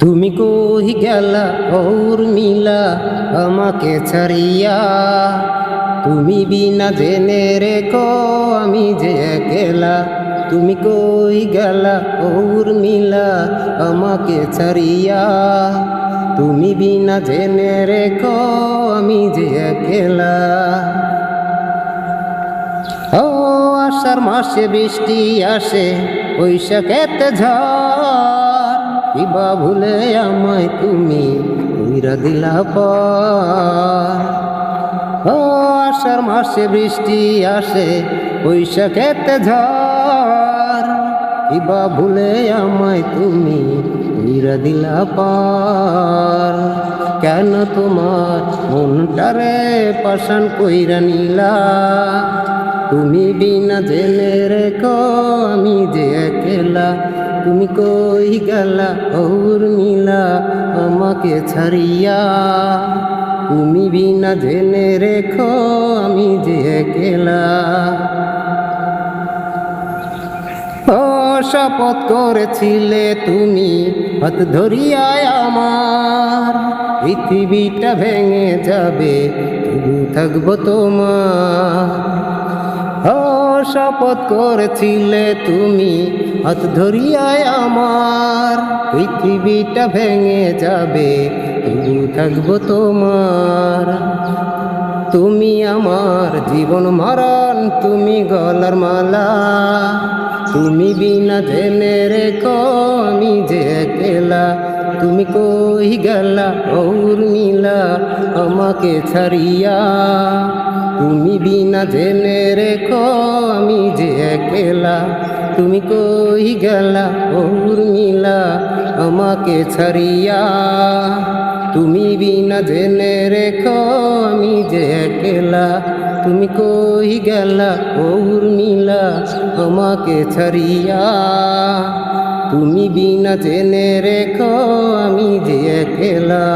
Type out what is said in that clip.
তুমি কই গেলা উর্মিলা আমাকে ছাড়িয়া, তুমি বিনা জেনে রেখো আমি যে একলা। তুমি কই গেলা উর্মিলা আমাকে ছাড়িয়া, তুমি বিনা জেনে রেখো আমি যে একলা। ও আষাঢ় মাসে বৃষ্টি আসে বৈশাখেতে ঝড়, কিবা ভুলে আমায় তুমি উইরা দিলা পর। ও আষাঢ় মাসে বৃষ্টি আসে বৈশাখেতে ঝড়, কিবা ভুলে আমায় তুমি উইরা দিলা পর। কেন তোমার মনটারে পাষাণ কইরা নিলা, তুমি বিনা জেনে রেখো আমি যে একলা। তুমি কই গেলা উর্মিলা আমাকে ছাড়িয়া, তুমি বিনা জেনে রেখো আমি যে একলা। ও শপথ করেছিলে তুমি হাত ধরিয়ায় আমার, পৃথিবীটা ভেঙে যাবে তবু থাকবো তোমার। ও শপথ করেছিলে তুমি হাত ধরিয়ায় আমার, পৃথিবীটা ভেঙে যাবে তবু থাকবো তোমার। তুমি আমার জীবন মরণ, তুমি গলার মালা, তুমি বিনা জেনে রেখো আমি যে একলা। তুমি কই গেলা উর্মিলা আমাকে ছাড়িয়া, তুমি বিনা জেনে রেখো আমি যে একলা। তুমি কই গেলা উর্মিলা আমাকে ছাড়িয়া, তুমি বিনা জেনে রেখো আমি যে একলা। তুমি কই গেলা উর্মিলা আমাকে ছাড়িয়া, তুমি বিনা জেনে রেখো আমি যে একলা।